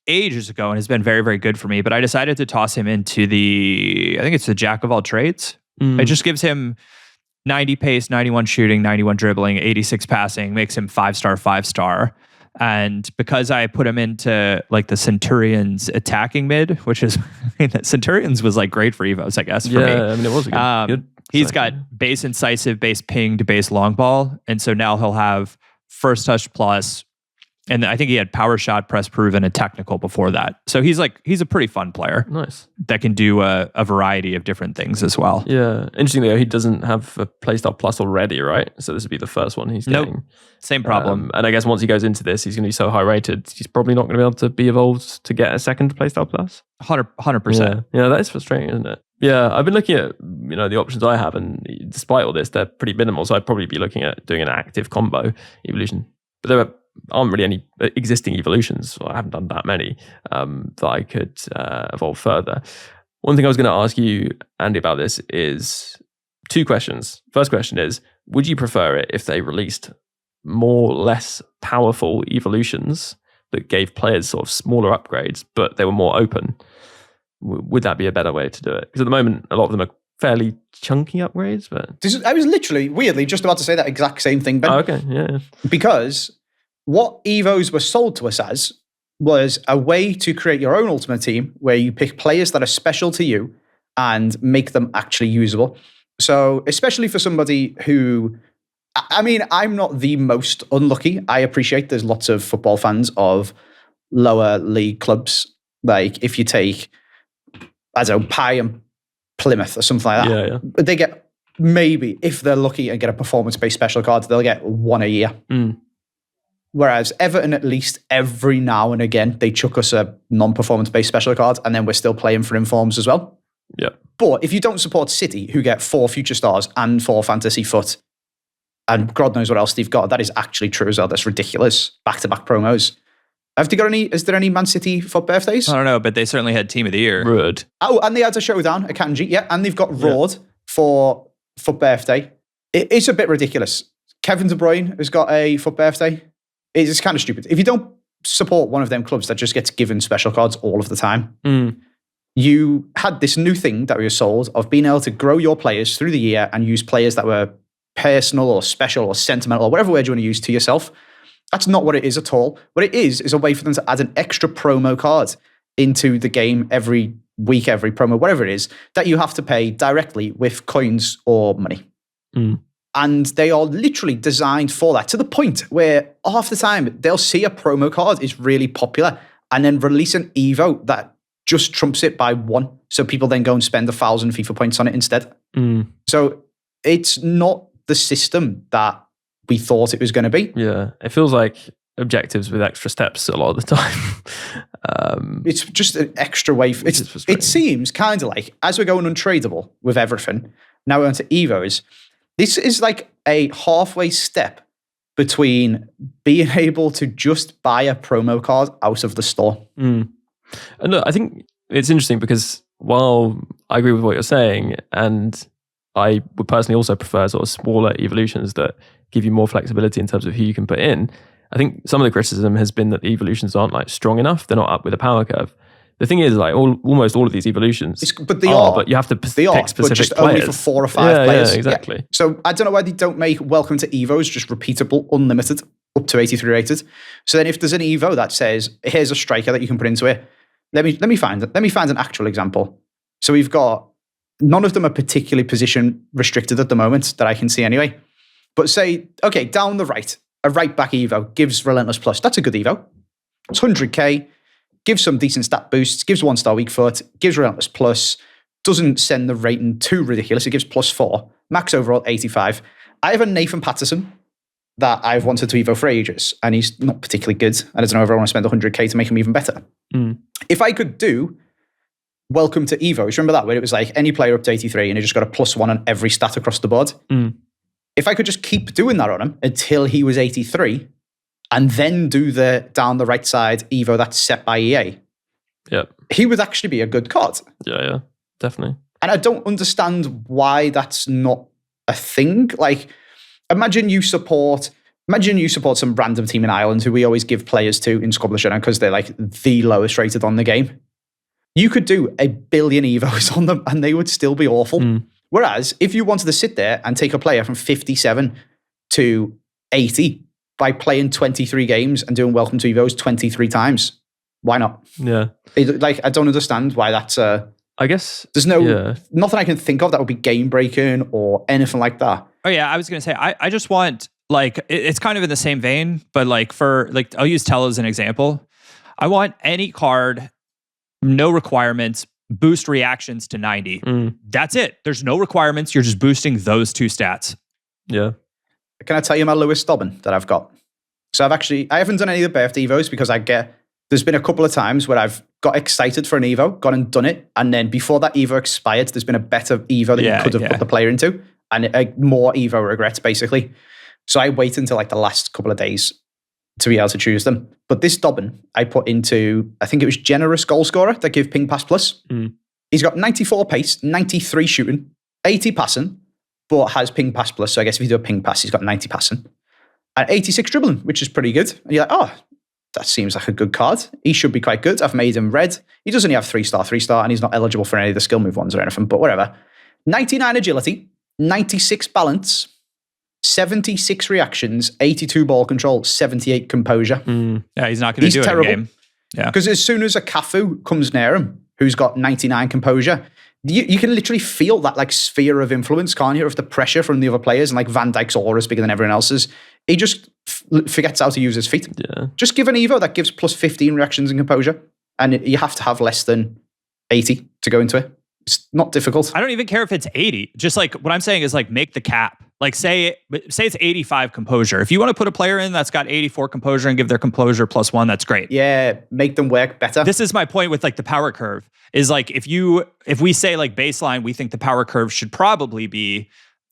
ages ago and has been very, very good for me. But I decided to toss him into I think it's the jack of all trades. It just gives him 90 pace, 91 shooting, 91 dribbling, 86 passing, makes him 5-star, 5-star. And because I put him into like the Centurions attacking mid, which is, Centurions was like great for Evos, I guess, for me. Yeah, I mean, it was a good he's got base incisive, base pinged, base long ball. And so now he'll have first touch plus. And I think he had power shot, press proven, and technical before that. So he's a pretty fun player. Nice. That can do a variety of different things as well. Yeah. Interestingly, he doesn't have a playstyle plus already, right? So this would be the first one he's getting. Nope. Same problem. And I guess once he goes into this, he's going to be so high rated, he's probably not going to be able to be evolved to get a second playstyle plus. 100%. Yeah, that is frustrating, isn't it? Yeah, I've been looking at the options I have, and despite all this, they're pretty minimal. So I'd probably be looking at doing an active combo evolution. But there aren't really any existing evolutions. I haven't done that many that I could evolve further. One thing I was going to ask you, Andy, about this is 2 questions. First question is, would you prefer it if they released more less powerful evolutions that gave players sort of smaller upgrades, but they were more open? Would that be a better way to do it? Because at the moment, a lot of them are fairly chunky upgrades. But I was literally, weirdly, just about to say that exact same thing, Ben. Oh, okay, yeah. Because what Evos were sold to us as was a way to create your own ultimate team where you pick players that are special to you and make them actually usable. So especially for somebody who, I mean, I'm not the most unlucky. I appreciate there's lots of football fans of lower league clubs. Like if you take, I don't know, Pi and Plymouth or something like that. Yeah. But they get, maybe, if they're lucky and get a performance-based special card, they'll get 1 a year. Whereas Everton, at least every now and again, they chuck us a non-performance-based special card, and then we're still playing for informs as well. Yeah. But if you don't support City, who get 4 future stars and 4 fantasy foot, and God knows what else they've got, that is actually true as well. That's ridiculous. Back-to-back promos. Is there any Man City foot birthdays? I don't know, but they certainly had Team of the Year. Rude. Oh, and they had a showdown, a Kanji, yeah, and they've got Rord for foot birthday. It's a bit ridiculous. Kevin De Bruyne has got a foot birthday. It's kind of stupid. If you don't support one of them clubs that just gets given special cards all of the time, you had this new thing that we were sold of being able to grow your players through the year and use players that were personal or special or sentimental or whatever word you want to use to yourself. That's not what it is at all. What it is a way for them to add an extra promo card into the game every week, every promo, whatever it is, that you have to pay directly with coins or money. And they are literally designed for that, to the point where half the time they'll see a promo card is really popular and then release an Evo that just trumps it by 1. So people then go and spend 1,000 FIFA points on it instead. So it's not the system that we thought it was going to be. Yeah, it feels like objectives with extra steps a lot of the time. It's just an extra way. It seems kind of like, as we're going untradeable with everything, now we're on to Evos. This is like a halfway step between being able to just buy a promo card out of the store. And look, I think it's interesting because while I agree with what you're saying, and I would personally also prefer sort of smaller evolutions that give you more flexibility in terms of who you can put in, I think some of the criticism has been that the evolutions aren't like strong enough. They're not up with a power curve. The thing is, like almost all of these evolutions, but you have to pick specific but just players. Only for 4 or 5 players. Yeah, exactly. Yeah. So I don't know why they don't make Welcome to Evos just repeatable, unlimited, up to 83 rated. So then, if there's an Evo that says, "Here's a striker that you can put into it," let me find an actual example. So we've got, none of them are particularly position restricted at the moment that I can see anyway. But say, okay, down the right, a right back Evo gives Relentless Plus. That's a good Evo. It's 100k. Gives some decent stat boosts, gives 1-star weak foot, gives Relentless Plus, doesn't send the rating too ridiculous, it gives +4, max overall 85. I have a Nathan Patterson that I've wanted to Evo for ages, and he's not particularly good. I don't know if I want to spend 100k to make him even better. If I could do Welcome to Evo, remember that, where it was like any player up to 83 and he just got a +1 on every stat across the board? If I could just keep doing that on him until he was 83 and then do the down the right side Evo that's set by EA, he would actually be a good card. Yeah, definitely. And I don't understand why that's not a thing. Like, imagine you support some random team in Ireland who we always give players to in SBC Showdown because they're like the lowest rated on the game. You could do 1 billion Evos on them and they would still be awful. Whereas if you wanted to sit there and take a player from 57 to 80 by playing 23 games and doing Welcome to Evos 23 times, why not? Yeah. I don't understand why that's I guess there's nothing I can think of that would be game breaking or anything like that. Oh yeah, I was gonna say I just want, like, it's kind of in the same vein, but like for like I'll use Tel as an example. I want any card, no requirements, boost reactions to 90. That's it. There's no requirements. You're just boosting those 2 stats. Yeah. Can I tell you my 𝘬𝘯𝘂𝗏 that I've got? So I haven't done any of the birthday Evos because there's been a couple of times where I've got excited for an Evo, gone and done it, and then before that Evo expired, there's been a better Evo that you could have put the player into, and more Evo regrets, basically. So I wait until like the last couple of days to be able to choose them. But this 𝘗𝘁 I put into, I think it was generous goal scorer that give ping pass plus. He's got 94 pace, 93 shooting, 80 passing, but has ping pass plus. So I guess if you do a ping pass, he's got 90 passing. And 86 dribbling, which is pretty good. And you're like, oh, that seems like a good card. He should be quite good. I've made him red. He doesn't have 3-star, and he's not eligible for any of the skill move ones or anything, but whatever. 99 agility, 96 balance, 76 reactions, 82 ball control, 78 composure. Yeah, he's not going to do it in game. Yeah, because as soon as a Cafu comes near him, who's got 99 composure, you can literally feel that like sphere of influence, can't you, of the pressure from the other players, and like Van Dijk's aura is bigger than everyone else's. He just forgets how to use his feet. Yeah. Just give an Evo that gives plus 15 reactions and composure, and you have to have less than 80 to go into it. It's not difficult. I don't even care if it's 80. Just like what I'm saying is like make the cap. Like say it's 85 composure. If you want to put a player in that's got 84 composure and give their composure +1, that's great. Yeah, make them work better. This is my point with like the power curve. Is like if we say like baseline, we think the power curve should probably be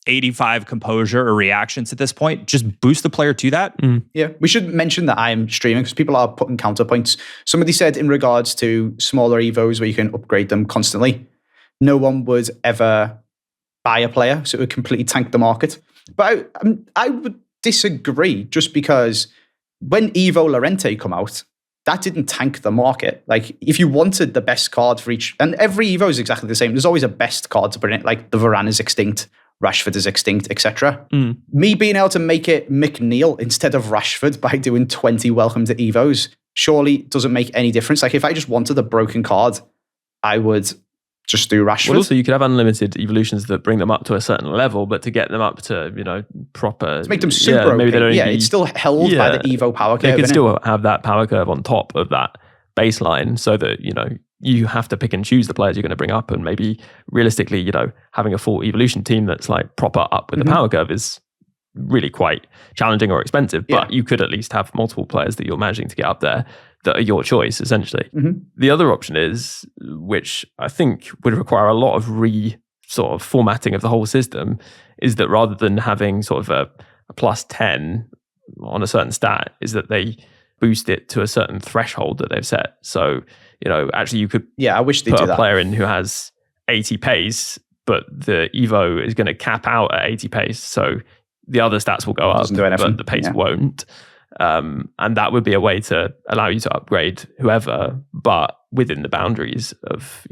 85 composure or reactions at this point. Just boost the player to that. Yeah, we should mention that I'm streaming because people are putting counterpoints. Somebody said in regards to smaller Evos where you can upgrade them constantly, no one would ever buy a player, so it would completely tank the market. But I would disagree, just because when Evo Llărente come out, that didn't tank the market. Like, if you wanted the best card for each, and every Evo is exactly the same, there's always a best card to put in it, like the Varane is extinct, Rashford is extinct, etc. Me being able to make it McNeil instead of Rashford by doing 20 Welcome to Evos surely doesn't make any difference. Like, if I just wanted a broken card, I would just do Rashford. Well, also you could have unlimited evolutions that bring them up to a certain level, but to get them up to, proper... To make them super maybe OP. It's still held by the Evo power curve. They could still have that power curve on top of that baseline so that, you have to pick and choose the players you're going to bring up, and maybe realistically, having a full evolution team that's like proper up with the power curve is really quite challenging or expensive, but you could at least have multiple players that you're managing to get up there that are your choice, essentially. The other option is, which I think would require a lot of sort of formatting of the whole system, is that rather than having sort of a +10 on a certain stat, is that they boost it to a certain threshold that they've set. So, actually you could I wish they put do a player in who has 80 pace, but the Evo is going to cap out at 80 pace. So the other stats will go up, but the pace won't. And that would be a way to allow you to upgrade whoever, but within the boundaries of,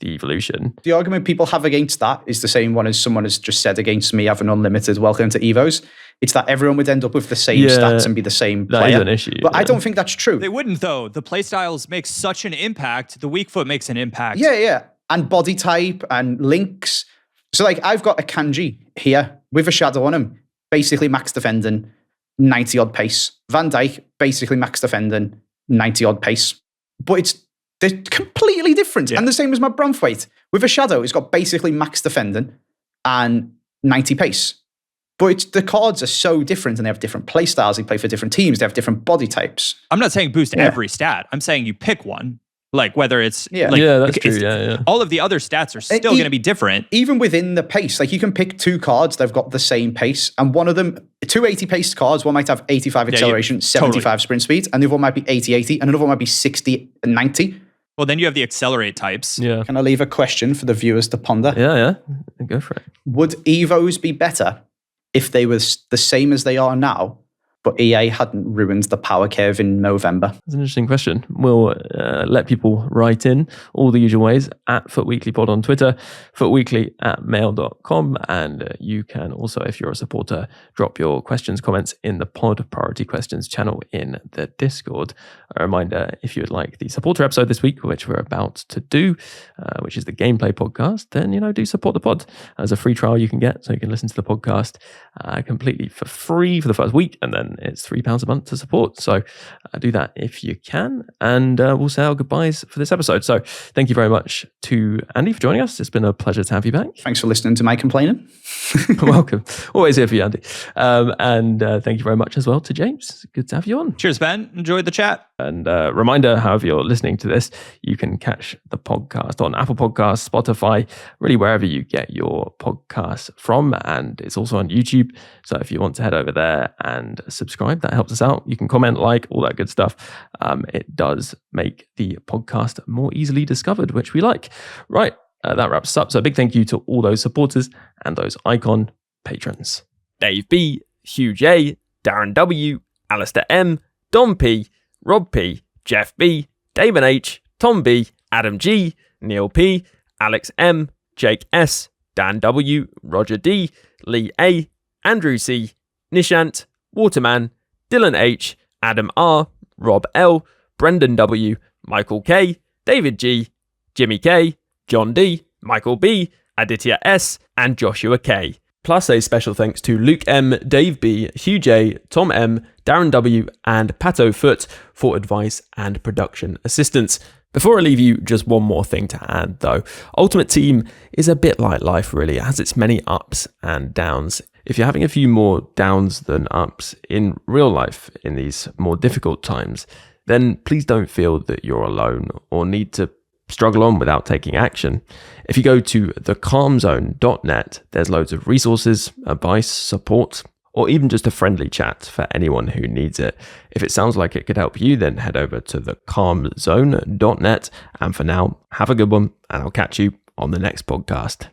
the evolution. The argument people have against that is the same one as someone has just said against me having unlimited Welcome to Evos. It's that everyone would end up with the same stats and be the same player. That is an issue. But I don't think that's true. They wouldn't, though. The playstyles make such an impact. The weak foot makes an impact. Yeah. And body type and links. So, like, I've got a 𝘭𝑪𝑐𝗫𝘃 here with a shadow on him, basically max defending, 90-odd pace. Van Dijk, basically max defending, 90-odd pace. But they're completely different. And the same as my Braithwaite. With a shadow, he's got basically max defending and 90 pace. But the cards are so different and they have different play styles. They play for different teams. They have different body types. I'm not saying boost every stat. I'm saying you pick one. Like whether it's... that's true. Yeah. All of the other stats are still going to be different. Even within the pace. Like you can pick 2 cards. They've got the same pace. And one of them, 2 80 paced cards. One might have 85 acceleration, 75 sprint speed. And the other one might be 80-80. And another one might be 60-90. Well, then you have the accelerate types. Yeah. Can I leave a question for the viewers to ponder? Yeah. Go for it. Would Evos be better if they were the same as they are now, but EA hadn't ruined the power curve in November? That's an interesting question. We'll let people write in all the usual ways at @FootWeeklyPod on Twitter, footweekly@mail.com. And you can also, if you're a supporter, drop your questions, comments in the pod priority questions channel in the Discord. A reminder, if you would like the supporter episode this week, which we're about to do, which is the gameplay podcast, then, do support the pod. As a free trial you can get, so you can listen to the podcast completely for free for the first week, and then it's £3 a month to support. So do that if you can. And we'll say our goodbyes for this episode. So thank you very much to Andy for joining us. It's been a pleasure to have you back. Thanks for listening to my complaining. Welcome. Always here for you, Andy. And thank you very much as well to James. Good to have you on. Cheers, Ben. Enjoyed the chat. And reminder, however you're listening to this, you can catch the podcast on Apple Podcasts, Spotify, really wherever you get your podcasts from. And it's also on YouTube. So if you want to head over there and subscribe, that helps us out. You can comment, like, all that good stuff. It does make the podcast more easily discovered, which we like. Right, that wraps us up. So a big thank you to all those supporters and those icon patrons. Dave B, Hugh J, Darren W, Alistair M, Don P, Rob P, Jeff B, Damon H, Tom B, Adam G, Neil P, Alex M, Jake S, Dan W, Roger D, Lee A, Andrew C, Nishant, Waterman, Dylan H, Adam R, Rob L, Brendan W, Michael K, David G, Jimmy K, John D, Michael B, Aditya S, and Joshua K. Plus a special thanks to Luke M, Dave B, Hugh J, Tom M, Darren W, and Pato Foot for advice and production assistance. Before I leave you, just one more thing to add though. Ultimate Team is a bit like life really. It has its many ups and downs. If you're having a few more downs than ups in real life in these more difficult times, then please don't feel that you're alone or need to struggle on without taking action. If you go to thecalmzone.net, there's loads of resources, advice, support, or even just a friendly chat for anyone who needs it. If it sounds like it could help you, then head over to thecalmzone.net. And for now, have a good one, and I'll catch you on the next podcast.